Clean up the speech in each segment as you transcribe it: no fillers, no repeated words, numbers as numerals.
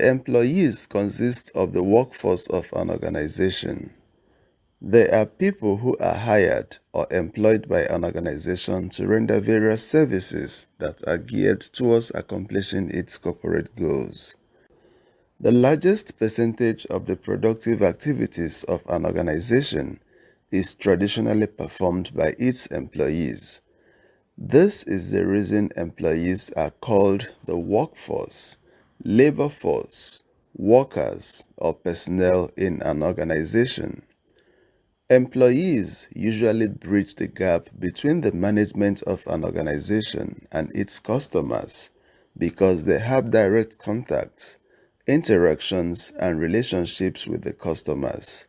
The employees consist of the workforce of an organization. They are people who are hired or employed by an organization to render various services that are geared towards accomplishing its corporate goals. The largest percentage of the productive activities of an organization is traditionally performed by its employees. This is the reason employees are called the workforce, labor force, workers, or personnel in an organization. Employees usually bridge the gap between the management of an organization and its customers because they have direct contact, interactions, and relationships with the customers.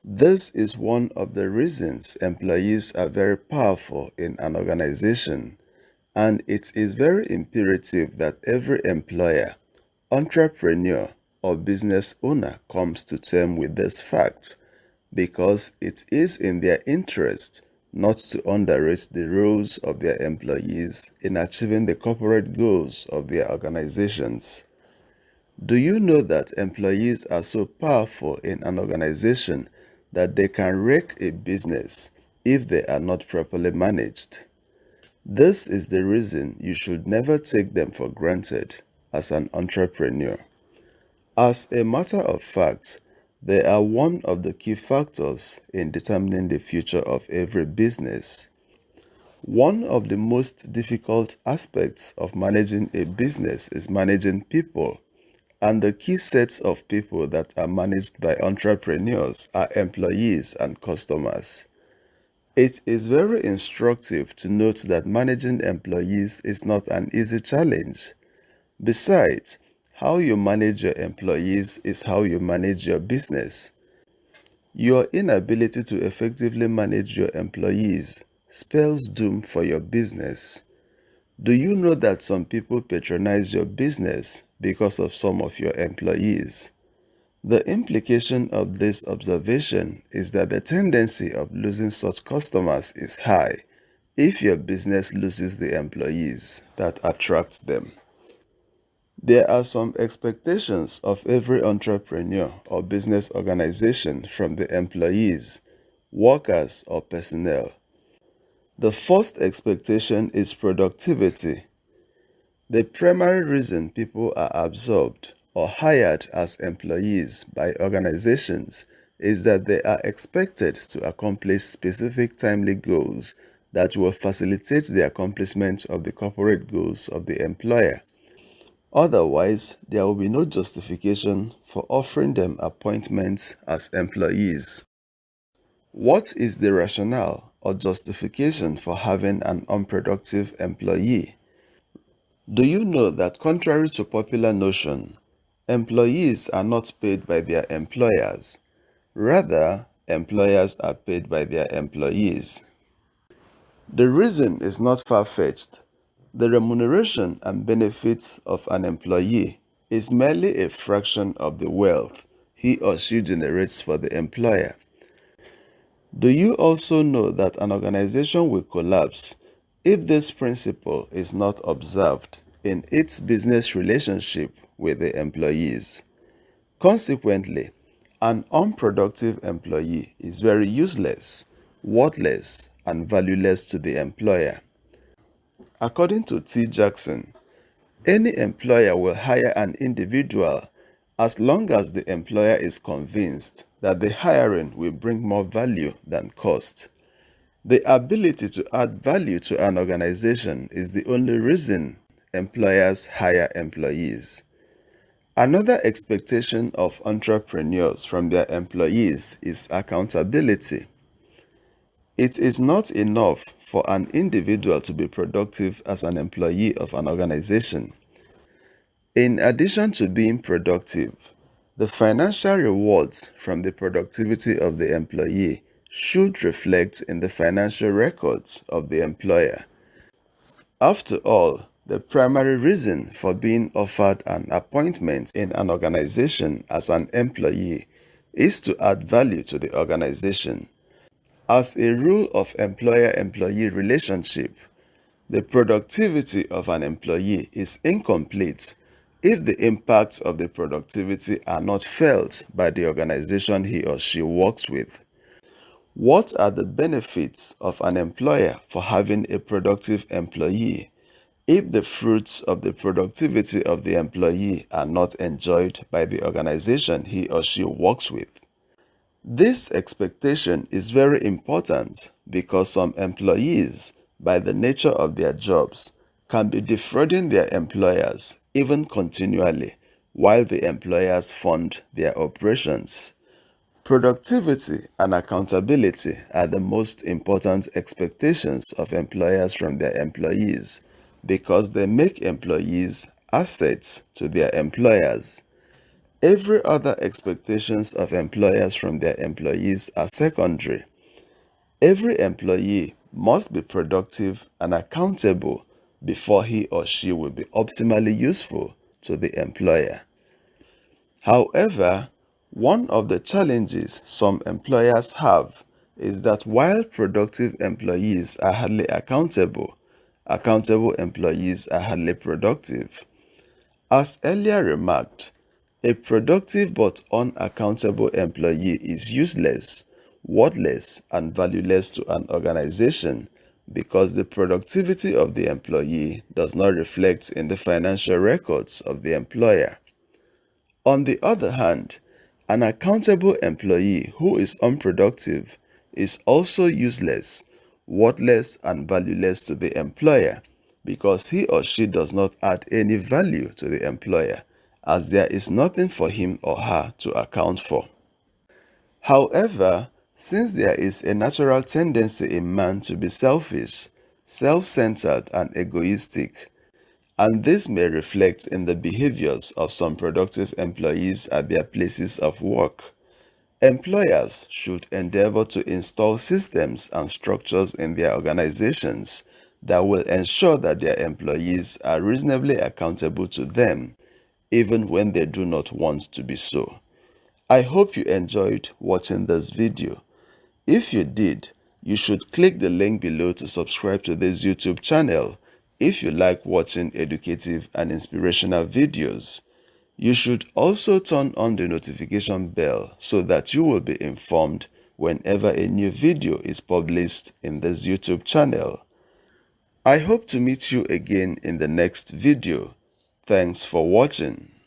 This is one of the reasons employees are very powerful in an organization, and it is very imperative that every employer, entrepreneur, or business owner comes to terms with this fact, because it is in their interest not to underrate the roles of their employees in achieving the corporate goals of their organizations. Do you know that employees are so powerful in an organization that they can wreck a business if they are not properly managed? This is the reason you should never take them for granted as an entrepreneur. As a matter of fact, they are one of the key factors in determining the future of every business. One of the most difficult aspects of managing a business is managing people, and the key sets of people that are managed by entrepreneurs are employees and customers. It is very instructive to note that managing employees is not an easy challenge. Besides, how you manage your employees is how you manage your business. Your inability to effectively manage your employees spells doom for your business. Do you know that some people patronize your business because of some of your employees? The implication of this observation is that the tendency of losing such customers is high if your business loses the employees that attract them. There are some expectations of every entrepreneur or business organization from the employees, workers, or personnel. The first expectation is productivity. The primary reason people are absorbed or hired as employees by organizations is that they are expected to accomplish specific timely goals that will facilitate the accomplishment of the corporate goals of the employer. Otherwise, there will be no justification for offering them appointments as employees. What is the rationale or justification for having an unproductive employee? Do you know that contrary to popular notion, employees are not paid by their employers? Rather, employers are paid by their employees. The reason is not far-fetched. The remuneration and benefits of an employee is merely a fraction of the wealth he or she generates for the employer. Do you also know that an organization will collapse if this principle is not observed in its business relationship with the employees? Consequently, an unproductive employee is very useless, worthless, and valueless to the employer. According to T. Jackson, any employer will hire an individual as long as the employer is convinced that the hiring will bring more value than cost. The ability to add value to an organization is the only reason employers hire employees. Another expectation of entrepreneurs from their employees is accountability. It is not enough for an individual to be productive as an employee of an organization. In addition to being productive, the financial rewards from the productivity of the employee should reflect in the financial records of the employer. After all, the primary reason for being offered an appointment in an organization as an employee is to add value to the organization. As a rule of employer-employee relationship, the productivity of an employee is incomplete if the impacts of the productivity are not felt by the organization he or she works with? What are the benefits of an employer for having a productive employee if the fruits of the productivity of the employee are not enjoyed by the organization he or she works with? This expectation is very important because some employees, by the nature of their jobs, can be defrauding their employers even continually while the employers fund their operations. Productivity and accountability are the most important expectations of employers from their employees because they make employees assets to their employers. Every other expectations of employers from their employees are secondary. Every employee must be productive and accountable before he or she will be optimally useful to the employer. However, one of the challenges some employers have is that while productive employees are hardly accountable, accountable employees are hardly productive. As earlier remarked, a productive but unaccountable employee is useless, worthless, and valueless to an organization because the productivity of the employee does not reflect in the financial records of the employer. On the other hand, an accountable employee who is unproductive is also useless, worthless, and valueless to the employer because he or she does not add any value to the employer, as there is nothing for him or her to account for. However, since there is a natural tendency in man to be selfish, self-centered, and egoistic, and this may reflect in the behaviors of some productive employees at their places of work, employers should endeavor to install systems and structures in their organizations that will ensure that their employees are reasonably accountable to them, even when they do not want to be so. I hope you enjoyed watching this video. If you did, you should click the link below to subscribe to this YouTube channel if you like watching educative and inspirational videos. You should also turn on the notification bell so that you will be informed whenever a new video is published in this YouTube channel. I hope to meet you again in the next video. Thanks for watching.